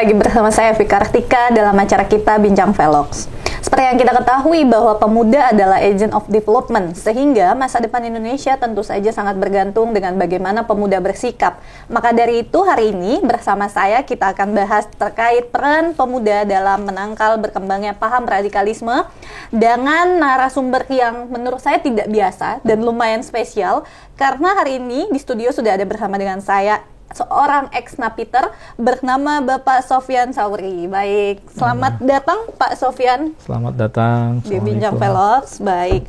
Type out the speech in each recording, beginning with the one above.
lagi bersama saya Vika Kartika dalam acara kita Bincang Velox. Seperti yang kita ketahui bahwa pemuda adalah agent of development, sehingga masa depan Indonesia tentu saja sangat bergantung dengan bagaimana pemuda bersikap. Maka dari itu hari ini bersama saya kita akan bahas terkait peran pemuda dalam menangkal berkembangnya paham radikalisme dengan narasumber yang menurut saya tidak biasa dan lumayan spesial, karena hari ini di studio sudah ada bersama dengan saya seorang ex-napiter bernama Bapak Sofyan Sauri. Baik, selamat datang Pak Sofyan. Selamat datang di Bincang Velox. Baik,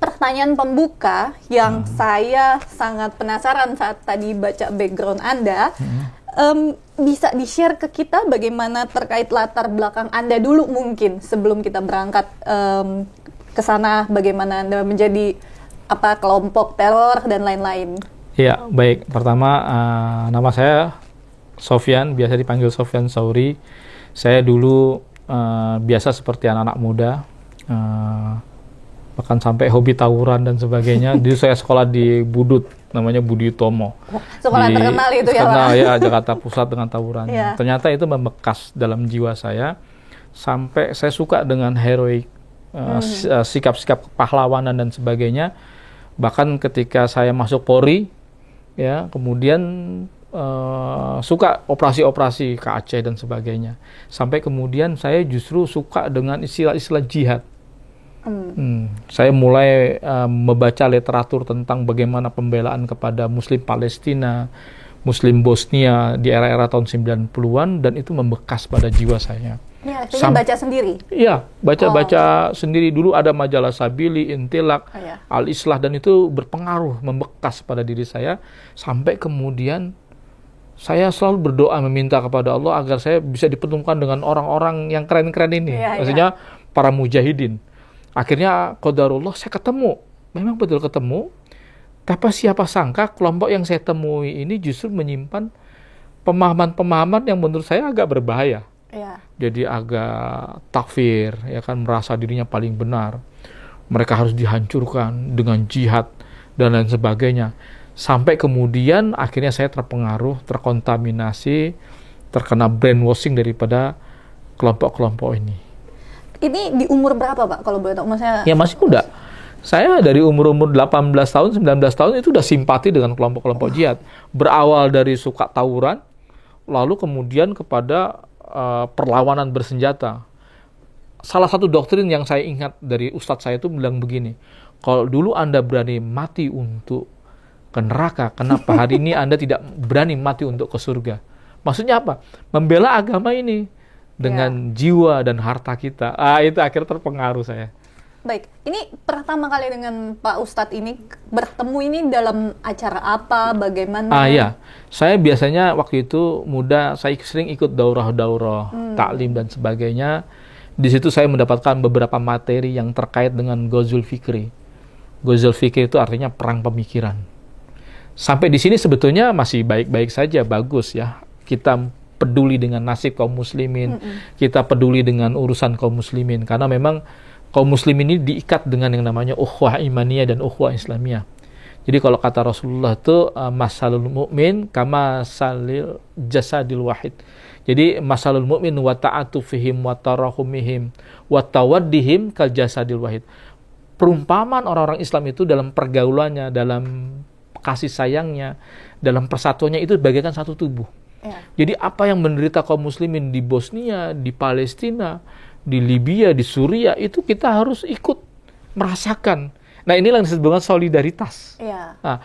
pertanyaan pembuka yang saya sangat penasaran saat tadi baca background Anda, bisa di-share ke kita bagaimana terkait latar belakang Anda dulu mungkin sebelum kita berangkat ke sana, bagaimana Anda menjadi kelompok teror dan lain-lain. Ya, baik. Pertama, nama saya Sofyan, biasa dipanggil Sofyan Sauri. Saya dulu biasa seperti anak-anak muda, bahkan sampai hobi tawuran dan sebagainya. Dulu saya sekolah di Budut, namanya Budi Utomo. Sekolah terkenal itu ya, Pak? Terkenal ya, Jakarta Pusat dengan tawurannya. Yeah. Ternyata itu membekas dalam jiwa saya, sampai saya suka dengan heroik, sikap-sikap kepahlawanan dan sebagainya. Bahkan ketika saya masuk Polri, ya, kemudian suka operasi-operasi ke Aceh dan sebagainya. Sampai kemudian saya justru suka dengan istilah-istilah jihad. Saya mulai membaca literatur tentang bagaimana pembelaan kepada Muslim Palestina, Muslim Bosnia di era-era tahun 90-an, dan itu membekas pada jiwa saya. Ya, artinya baca sendiri? Iya, baca sendiri. Dulu ada majalah Sabili, Intilak, Al-Islah, dan itu berpengaruh, membekas pada diri saya. Sampai kemudian saya selalu berdoa meminta kepada Allah agar saya bisa dipertemukan dengan orang-orang yang keren-keren ini. Maksudnya para mujahidin. Akhirnya qadarullah saya ketemu. Memang betul ketemu. Tapi siapa sangka kelompok yang saya temui ini justru menyimpan pemahaman-pemahaman yang menurut saya agak berbahaya. Jadi agak takfir, ya kan, merasa dirinya paling benar. Mereka harus dihancurkan dengan jihad dan lain sebagainya. Sampai kemudian akhirnya saya terpengaruh, terkontaminasi, terkena brainwashing daripada kelompok-kelompok ini. Ini di umur berapa, Pak? Kalau boleh tahu, ya masih muda. Saya dari umur 18 tahun, 19 tahun itu udah simpati dengan kelompok-kelompok jihad. Berawal dari suka tawuran, lalu kemudian kepada perlawanan bersenjata. Salah satu doktrin yang saya ingat dari ustadz saya itu bilang begini, kalau dulu Anda berani mati untuk ke neraka, kenapa hari ini Anda tidak berani mati untuk ke surga? Maksudnya apa? Membela agama ini dengan jiwa dan harta kita. Itu akhirnya terpengaruh saya. Baik, ini pertama kali dengan Pak Ustadz ini bertemu ini dalam acara apa, bagaimana? Ya, saya biasanya waktu itu muda, saya sering ikut daurah-daurah, taklim dan sebagainya. Di situ saya mendapatkan beberapa materi yang terkait dengan Ghazul Fikri. Ghazul Fikri itu artinya perang pemikiran. Sampai di sini sebetulnya masih baik-baik saja, bagus ya. Kita peduli dengan nasib kaum muslimin, kita peduli dengan urusan kaum muslimin, karena memang kaum muslim ini diikat dengan yang namanya ukhuwah imaniyah dan ukhuwah islamiyah. Jadi kalau kata Rasulullah itu masalul mu'min kama salil jasadil wahid. Jadi masalul mu'min wa ta'atufihim wa tarahumihim wa tawaddihim kal jasadil wahid. Perumpamaan orang-orang Islam itu dalam pergaulannya, dalam kasih sayangnya, dalam persatuannya itu bagaikan satu tubuh. Jadi apa yang menderita kaum muslimin di Bosnia, di Palestina, di Libya, di Suriah, itu kita harus ikut merasakan. Nah, inilah yang disebut dengan solidaritas. Nah,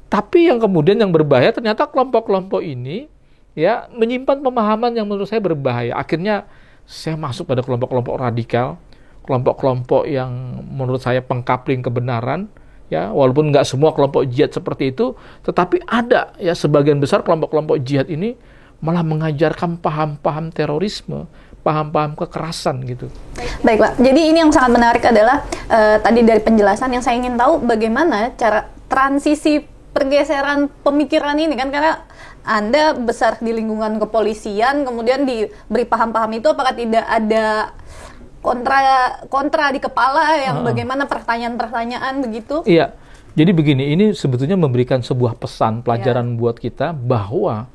tapi yang kemudian yang berbahaya ternyata kelompok-kelompok ini ya menyimpan pemahaman yang menurut saya berbahaya. Akhirnya saya masuk pada kelompok-kelompok radikal, kelompok-kelompok yang menurut saya pengkapling kebenaran. Ya, walaupun nggak semua kelompok jihad seperti itu, tetapi ada ya sebagian besar kelompok-kelompok jihad ini malah mengajarkan paham-paham terorisme, paham-paham kekerasan gitu. Baik, Pak. Jadi ini yang sangat menarik adalah tadi dari penjelasan yang saya ingin tahu bagaimana cara transisi pergeseran pemikiran ini kan, karena Anda besar di lingkungan kepolisian, kemudian diberi paham-paham itu, apakah tidak ada kontra di kepala yang bagaimana pertanyaan-pertanyaan begitu? Iya. Jadi begini, ini sebetulnya memberikan sebuah pesan pelajaran buat kita bahwa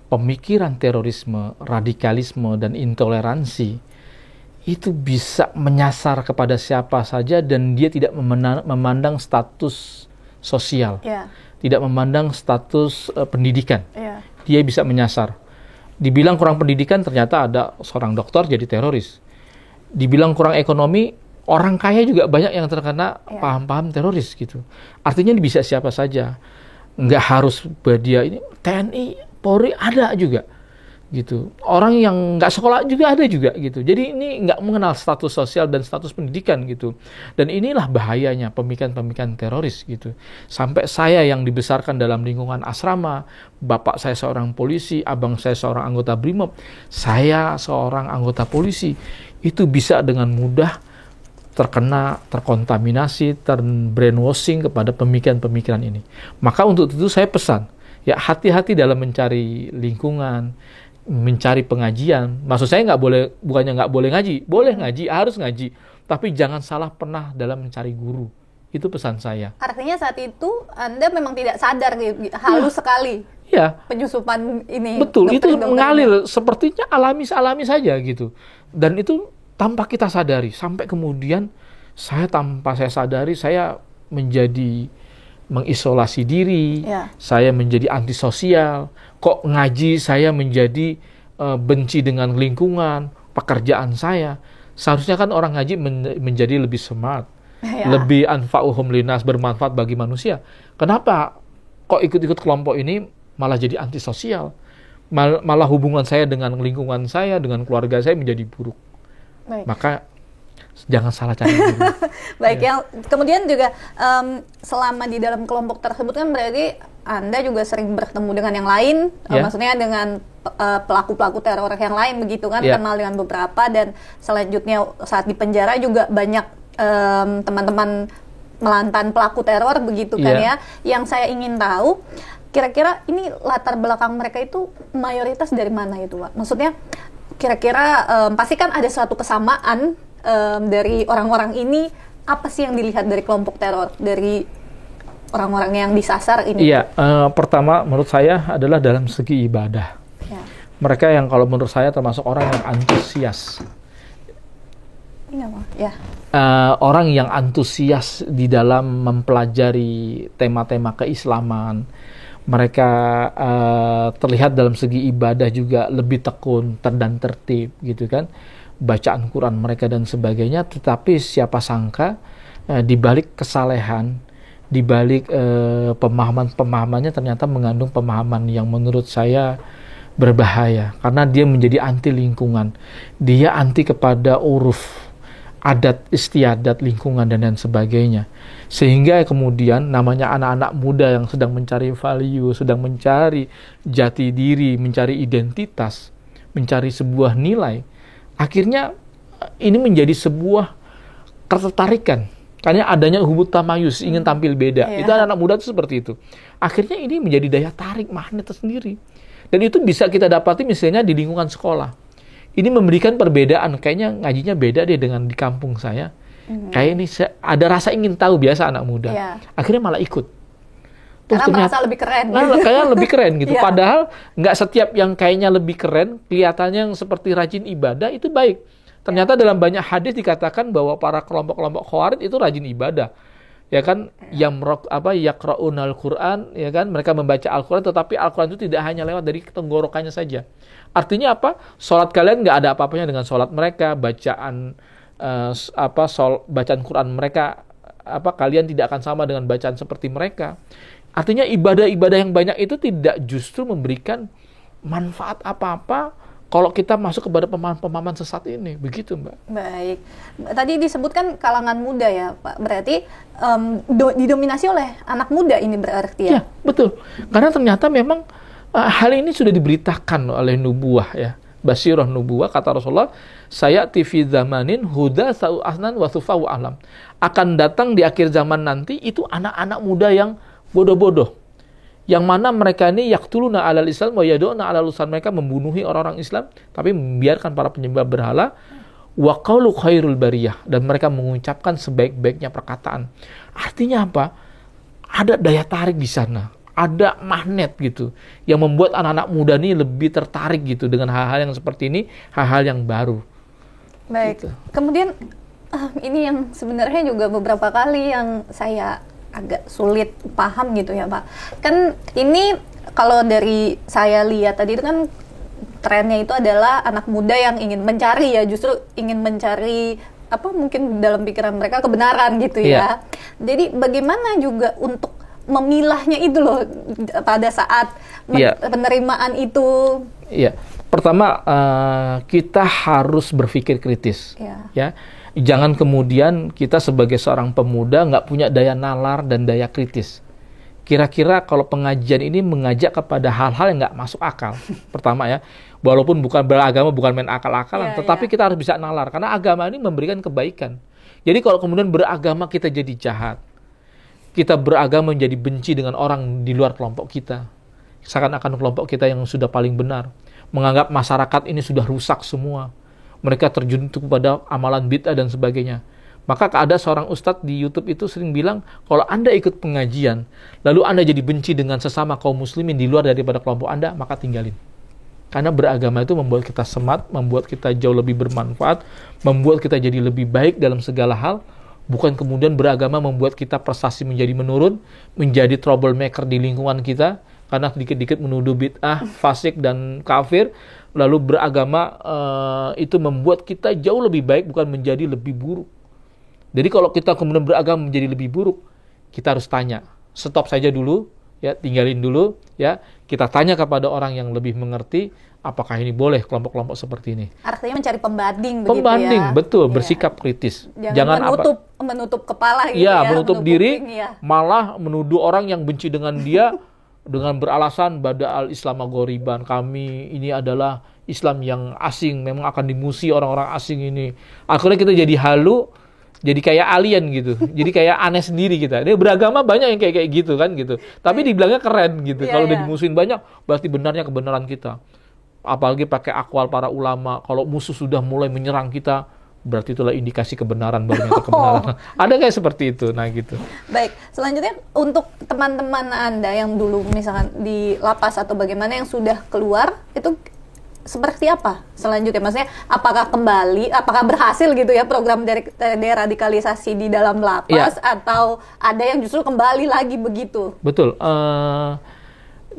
pemikiran terorisme, radikalisme, dan intoleransi itu bisa menyasar kepada siapa saja dan dia tidak memandang status sosial, tidak memandang status pendidikan. Dia bisa menyasar. Dibilang kurang pendidikan, ternyata ada seorang dokter jadi teroris. Dibilang kurang ekonomi, orang kaya juga banyak yang terkena paham-paham teroris gitu. Artinya bisa siapa saja. Nggak harus dia ini TNI, Polri ada juga gitu. Orang yang nggak sekolah juga ada juga gitu. Jadi ini nggak mengenal status sosial dan status pendidikan gitu. Dan inilah bahayanya pemikiran-pemikiran teroris gitu. Sampai saya yang dibesarkan dalam lingkungan asrama, bapak saya seorang polisi, abang saya seorang anggota BRIMOB, saya seorang anggota polisi, itu bisa dengan mudah terkontaminasi, brainwashing kepada pemikiran-pemikiran ini. Maka untuk itu saya pesan, ya hati-hati dalam mencari lingkungan, mencari pengajian. Maksud saya bukannya nggak boleh ngaji, boleh ngaji, harus ngaji, tapi jangan salah pernah dalam mencari guru. Itu pesan saya. Artinya saat itu Anda memang tidak sadar, halus sekali. Ya. Penyusupan ini. Betul, itu mengalir sepertinya alami saja gitu. Dan itu tanpa kita sadari, sampai kemudian tanpa saya sadari saya menjadi mengisolasi diri, saya menjadi antisosial. Kok ngaji saya menjadi benci dengan lingkungan, pekerjaan saya. Seharusnya kan orang ngaji menjadi lebih smart, lebih anfa'uhum linas, bermanfaat bagi manusia. Kenapa kok ikut-ikut kelompok ini malah jadi antisosial? Malah hubungan saya dengan lingkungan saya, dengan keluarga saya menjadi buruk. Baik. Maka jangan salah cari guru. Baik, yang kemudian juga selama di dalam kelompok tersebut kan berarti Anda juga sering bertemu dengan yang lain, maksudnya dengan pelaku-pelaku teror yang lain begitu kan, kenal dengan beberapa, dan selanjutnya saat di penjara juga banyak teman-teman melantan pelaku teror begitu kan ya. Yang saya ingin tahu, kira-kira ini latar belakang mereka itu mayoritas dari mana itu, Pak? Maksudnya kira-kira pasti kan ada suatu kesamaan dari orang-orang ini. Apa sih yang dilihat dari kelompok teror, dari orang-orang yang disasar ini? Iya, pertama menurut saya adalah dalam segi ibadah. Mereka yang kalau menurut saya termasuk orang yang antusias. Orang yang antusias di dalam mempelajari tema-tema keislaman. Mereka terlihat dalam segi ibadah juga lebih tekun dan tertib gitu kan, bacaan Quran mereka dan sebagainya. Tetapi siapa sangka di balik kesalehan, di balik pemahamannya ternyata mengandung pemahaman yang menurut saya berbahaya, karena dia menjadi anti lingkungan, dia anti kepada uruf, adat istiadat lingkungan dan sebagainya. Sehingga kemudian namanya anak-anak muda yang sedang mencari value, sedang mencari jati diri, mencari identitas, mencari sebuah nilai, akhirnya ini menjadi sebuah ketertarikan. Karena adanya hubut tamayus, ingin tampil beda. Itu anak-anak muda itu seperti itu. Akhirnya ini menjadi daya tarik, magnet tersendiri. Dan itu bisa kita dapati misalnya di lingkungan sekolah. Ini memberikan perbedaan, kayaknya ngajinya beda deh dengan di kampung saya. Kayak ini ada rasa ingin tahu biasa anak muda. Akhirnya malah ikut. Karena merasa lebih keren. Kayaknya lebih keren gitu. Padahal nggak setiap yang kayaknya lebih keren, kelihatannya yang seperti rajin ibadah itu baik. Ternyata dalam banyak hadis dikatakan bahwa para kelompok-kelompok khawarij itu rajin ibadah. Ya kan, yaqra'unal Qur'an, ya kan, mereka membaca Al-Qur'an, tetapi Al-Qur'an itu tidak hanya lewat dari tenggorokannya saja. Artinya apa? Salat kalian nggak ada apa-apanya dengan salat mereka, bacaan bacaan Quran mereka, kalian tidak akan sama dengan bacaan seperti mereka. Artinya ibadah-ibadah yang banyak itu tidak justru memberikan manfaat apa-apa kalau kita masuk kepada pemahaman-pemahaman sesat ini. Begitu, Mbak. Baik. Tadi disebutkan kalangan muda ya, Pak. Berarti didominasi oleh anak muda ini berarti ya? Ya, betul. Karena ternyata memang hal ini sudah diberitakan oleh nubuwah ya. Basyirah nubuwah, kata Rasulullah, saya fi zamanin huda sa'u asnan wa sufa wa alam. Akan datang di akhir zaman nanti itu anak-anak muda yang bodoh-bodoh. Yang mana mereka ini yaqtuluna alal Islam wa yad'una alal Islam, mereka membunuhi orang-orang Islam tapi membiarkan para penyembah berhala. Wa qaulu khairul bariyah, dan mereka mengucapkan sebaik-baiknya perkataan. Artinya apa? Ada daya tarik di sana. ada magnet gitu yang membuat anak-anak muda ini lebih tertarik gitu dengan hal-hal yang seperti ini, hal-hal yang baru. Baik. Gitu. Kemudian ini yang sebenarnya juga beberapa kali yang saya agak sulit paham gitu ya Pak. Kan ini kalau dari saya lihat tadi itu kan trennya itu adalah anak muda yang ingin mencari ya, justru ingin mencari apa mungkin dalam pikiran mereka kebenaran gitu ya. Jadi bagaimana juga untuk memilahnya itu loh pada saat penerimaan itu. Iya. Pertama kita harus berpikir kritis. Ya. Jangan kemudian kita sebagai seorang pemuda nggak punya daya nalar dan daya kritis. Kira-kira kalau pengajian ini mengajak kepada hal-hal yang nggak masuk akal. Pertama ya, walaupun bukan beragama, bukan main akal-akalan, tetapi kita harus bisa nalar. Karena agama ini memberikan kebaikan. Jadi kalau kemudian beragama kita jadi jahat, kita beragama menjadi benci dengan orang di luar kelompok kita, seakan-akan kelompok kita yang sudah paling benar, menganggap masyarakat ini sudah rusak semua, mereka terjun kepada amalan bid'ah dan sebagainya. Maka ada seorang ustadz di YouTube itu sering bilang, kalau Anda ikut pengajian, lalu Anda jadi benci dengan sesama kaum muslimin di luar daripada kelompok Anda, maka tinggalin. Karena beragama itu membuat kita semat, membuat kita jauh lebih bermanfaat, membuat kita jadi lebih baik dalam segala hal. Bukan kemudian beragama membuat kita prestasi menjadi menurun, menjadi troublemaker di lingkungan kita, karena dikit-dikit menuduh bid'ah, fasik, dan kafir. Lalu beragama itu membuat kita jauh lebih baik, bukan menjadi lebih buruk. Jadi kalau kita kemudian beragama menjadi lebih buruk, kita harus tanya, stop saja dulu, ya, tinggalin dulu, ya. Kita tanya kepada orang yang lebih mengerti, apakah ini boleh kelompok-kelompok seperti ini. Artinya mencari pembanding begitu ya. Pembanding, betul, bersikap kritis. Jangan menutup kepala gitu ya. Menutup diri, malah menuduh orang yang benci dengan dia dengan beralasan bada al-Islam ghoriban, kami ini adalah Islam yang asing, memang akan dimusuhi orang-orang asing ini. Akhirnya kita jadi halu, jadi kayak alien gitu, jadi kayak aneh sendiri kita. Dia beragama banyak yang kayak gitu kan gitu, tapi dibilangnya keren gitu. Kalau udah dimusuhin banyak, berarti benarnya kebenaran kita. Apalagi pakai akwal para ulama. Kalau musuh sudah mulai menyerang kita, berarti itulah indikasi kebenaran, baru nyata kebenaran. Ada kayak seperti itu, nah gitu. Baik, selanjutnya untuk teman-teman Anda yang dulu misalkan di lapas atau bagaimana yang sudah keluar, itu seperti apa selanjutnya? Maksudnya apakah berhasil gitu ya program deradikalisasi di dalam lapas, atau ada yang justru kembali lagi begitu? Betul.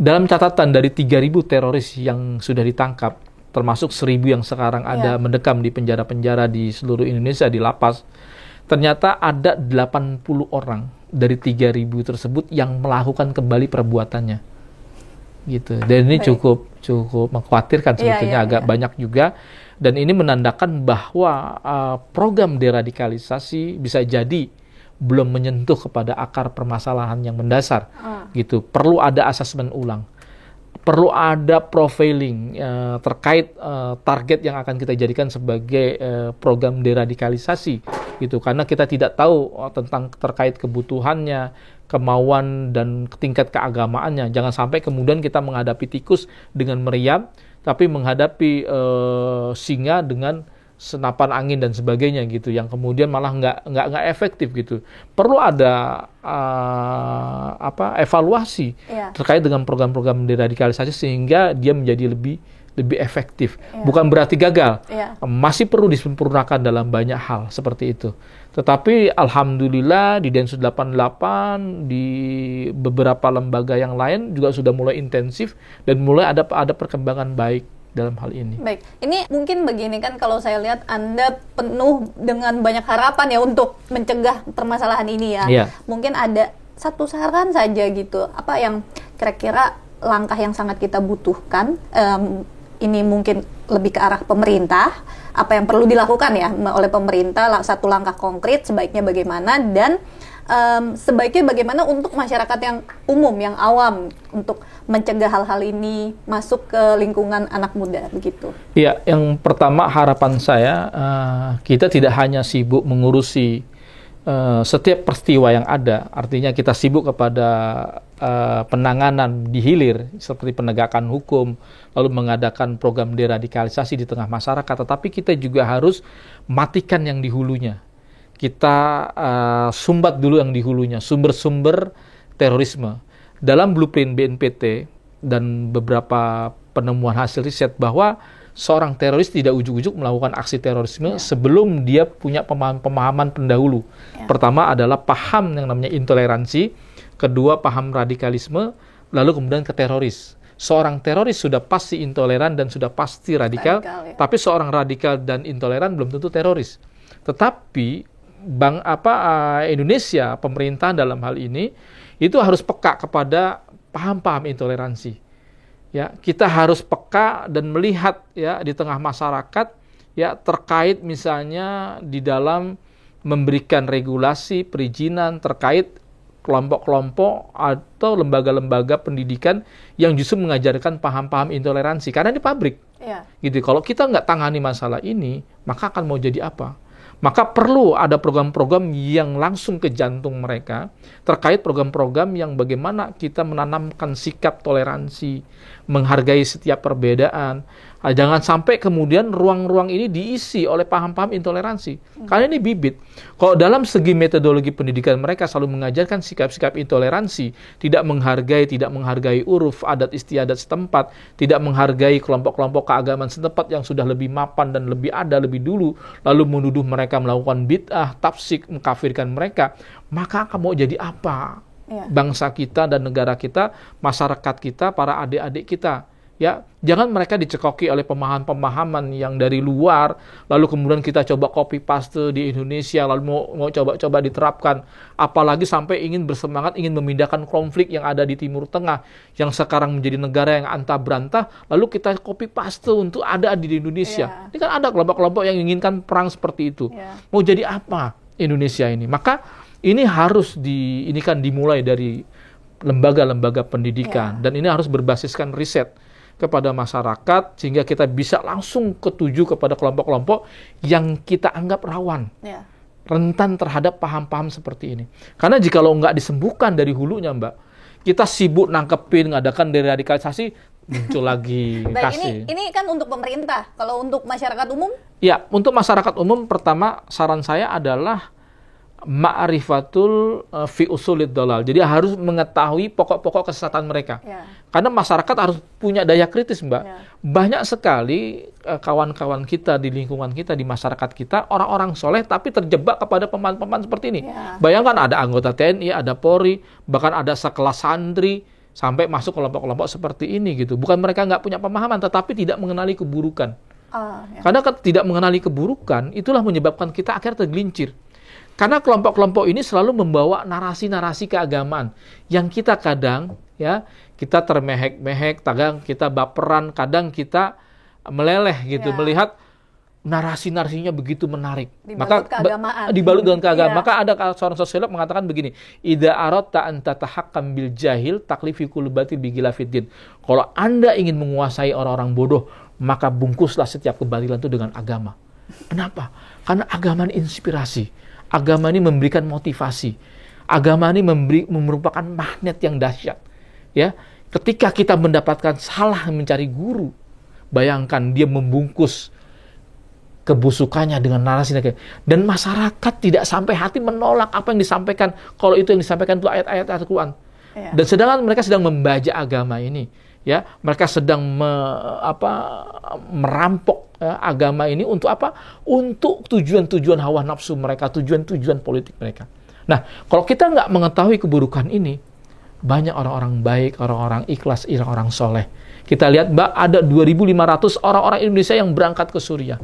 Dalam catatan dari 3.000 teroris yang sudah ditangkap, termasuk 1.000 yang sekarang ada mendekam di penjara-penjara di seluruh Indonesia, di lapas, ternyata ada 80 orang dari 3.000 tersebut yang melakukan kembali perbuatannya. Gitu. Dan ini cukup mengkhawatirkan sebetulnya, agak banyak juga, dan ini menandakan bahwa program deradikalisasi bisa jadi belum menyentuh kepada akar permasalahan yang mendasar. Gitu. Perlu ada asesmen ulang, perlu ada profiling terkait target yang akan kita jadikan sebagai program deradikalisasi, gitu. Karena kita tidak tahu tentang terkait kebutuhannya, kemauan dan tingkat keagamaannya. Jangan sampai kemudian kita menghadapi tikus dengan meriam, tapi menghadapi singa dengan senapan angin dan sebagainya gitu, yang kemudian malah nggak efektif gitu. Perlu ada evaluasi terkait dengan program-program deradikalisasi sehingga dia menjadi lebih efektif. Bukan berarti gagal, masih perlu disempurnakan dalam banyak hal seperti itu. Tetapi alhamdulillah di Densus 88, di beberapa lembaga yang lain juga sudah mulai intensif dan mulai ada perkembangan baik dalam hal ini. Baik, ini mungkin begini kan, kalau saya lihat Anda penuh dengan banyak harapan ya untuk mencegah permasalahan ini ya. Mungkin ada satu saran saja gitu, apa yang kira-kira langkah yang sangat kita butuhkan, ini mungkin lebih ke arah pemerintah, apa yang perlu dilakukan ya oleh pemerintah, satu langkah konkret sebaiknya bagaimana, dan sebaiknya bagaimana untuk masyarakat yang umum, yang awam, untuk mencegah hal-hal ini masuk ke lingkungan anak muda begitu. Iya, yang pertama harapan saya, kita tidak hanya sibuk mengurusi setiap peristiwa yang ada, artinya kita sibuk kepada penanganan di hilir seperti penegakan hukum, lalu mengadakan program deradikalisasi di tengah masyarakat, tetapi kita juga harus matikan yang di hulunya. Kita sumbat dulu yang di hulunya, sumber-sumber terorisme. dalam blueprint BNPT dan beberapa penemuan hasil riset bahwa seorang teroris tidak ujuk-ujuk melakukan aksi terorisme sebelum dia punya pemahaman pendahulu. Pertama adalah paham yang namanya intoleransi, kedua paham radikalisme, lalu kemudian ke teroris. Seorang teroris sudah pasti intoleran dan sudah pasti radikal, tapi seorang radikal dan intoleran belum tentu teroris. Tetapi Indonesia, pemerintah dalam hal ini itu harus peka kepada paham-paham intoleransi. Ya, kita harus peka dan melihat ya di tengah masyarakat ya terkait misalnya di dalam memberikan regulasi perizinan terkait kelompok-kelompok atau lembaga-lembaga pendidikan yang justru mengajarkan paham-paham intoleransi karena di pabrik. Gitu. Kalau kita nggak tangani masalah ini, maka akan mau jadi apa? Maka perlu ada program-program yang langsung ke jantung mereka terkait program-program yang bagaimana kita menanamkan sikap toleransi, menghargai setiap perbedaan. Jangan sampai kemudian ruang-ruang ini diisi oleh paham-paham intoleransi. Karena ini bibit. Kalau dalam segi metodologi pendidikan mereka selalu mengajarkan sikap-sikap intoleransi, tidak menghargai uruf, adat istiadat setempat, tidak menghargai kelompok-kelompok keagamaan setempat yang sudah lebih mapan dan lebih ada lebih dulu, lalu menuduh mereka melakukan bid'ah, tafsik, mengkafirkan mereka, maka akan mau jadi apa? Bangsa kita dan negara kita, masyarakat kita, para adik-adik kita. Ya, jangan mereka dicekoki oleh pemahaman-pemahaman yang dari luar, lalu kemudian kita coba copy paste di Indonesia, lalu mau coba-coba diterapkan, apalagi sampai ingin bersemangat ingin memindahkan konflik yang ada di Timur Tengah, yang sekarang menjadi negara yang antah berantah, lalu kita copy paste untuk ada di Indonesia. Ini kan ada kelompok-kelompok yang inginkan perang seperti itu. Mau jadi apa Indonesia ini? Maka ini harus dimulai dari lembaga-lembaga pendidikan, dan ini harus berbasiskan riset kepada masyarakat sehingga kita bisa langsung ketuju kepada kelompok-kelompok yang kita anggap rawan, rentan terhadap paham-paham seperti ini. Karena jika lo nggak disembuhkan dari hulunya, Mbak, kita sibuk nangkepin, ngadakan deradikalisasi, muncul lagi kasih. Ini kan untuk pemerintah. Kalau untuk masyarakat umum? Ya, untuk masyarakat umum pertama saran saya adalah ma'rifatul fi usulid dolal. Jadi harus mengetahui pokok-pokok kesesatan mereka. Karena masyarakat harus punya daya kritis, Mbak. Banyak sekali kawan-kawan kita di lingkungan kita, di masyarakat kita, orang-orang soleh tapi terjebak kepada pemahaman-pemahaman seperti ini. Bayangkan ada anggota TNI, ada Polri, bahkan ada sekelas santri sampai masuk kelompok-kelompok seperti ini gitu. Bukan mereka nggak punya pemahaman, tetapi tidak mengenali keburukan. Karena tidak mengenali keburukan, itulah menyebabkan kita akhirnya tergelincir. Karena kelompok-kelompok ini selalu membawa narasi-narasi keagamaan yang kita kadang ya kita termehek-mehek, kadang kita baperan, kadang kita meleleh gitu melihat narasi-narasinya begitu menarik. Dibalut dengan keagamaan. Maka ada seorang sosiolog mengatakan begini, idza aradta an tatahakkam bil jahil taklifi kullu batil bi khilafiddin. Kalau Anda ingin menguasai orang-orang bodoh, maka bungkuslah setiap kebatilan itu dengan agama. Kenapa? Karena agama ini inspirasi. Agama ini memberikan motivasi. Agama ini merupakan magnet yang dahsyat. Ya, ketika kita mendapatkan salah mencari guru, bayangkan dia membungkus kebusukannya dengan narasi dan masyarakat tidak sampai hati menolak apa yang disampaikan. Kalau itu yang disampaikan itu ayat-ayat Al-Quran. Dan sedangkan mereka sedang membajak agama ini. Ya, mereka sedang merampok agama ini untuk apa? Untuk tujuan-tujuan hawa nafsu mereka, tujuan-tujuan politik mereka. Nah, kalau kita nggak mengetahui keburukan ini, banyak orang-orang baik, orang-orang ikhlas, orang-orang soleh. Kita lihat, Mbak, ada 2.500 orang-orang Indonesia yang berangkat ke Suriah.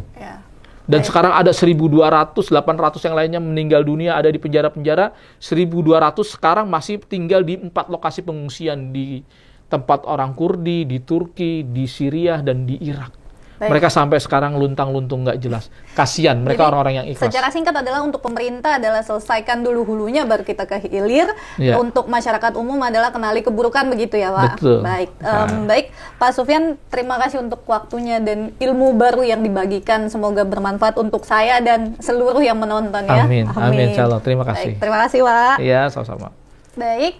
Dan sekarang ada 1.200, 800 yang lainnya meninggal dunia, ada di penjara-penjara. 1.200 sekarang masih tinggal di 4 lokasi pengungsian di tempat orang Kurdi, di Turki, di Syria, dan di Irak. Mereka sampai sekarang luntang-luntung nggak jelas. Kasian mereka. Jadi, orang-orang yang ikhlas. Secara singkat adalah untuk pemerintah adalah selesaikan dulu hulunya, baru kita ke hilir. Untuk masyarakat umum adalah kenali keburukan, begitu ya, Pak? Betul. Baik, baik, Pak Sufyan, terima kasih untuk waktunya dan ilmu baru yang dibagikan. Semoga bermanfaat untuk saya dan seluruh yang menonton ya. Amin. Insyaallah. Terima kasih. Baik, terima kasih, Pak. Iya, sama-sama. Baik,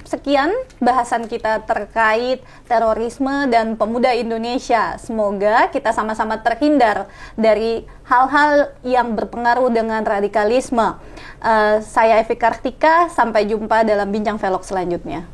sekian bahasan kita terkait terorisme dan pemuda Indonesia. Semoga kita sama-sama terhindar dari hal-hal yang berpengaruh dengan radikalisme. Saya Evi Kartika, sampai jumpa dalam Bincang Velog selanjutnya.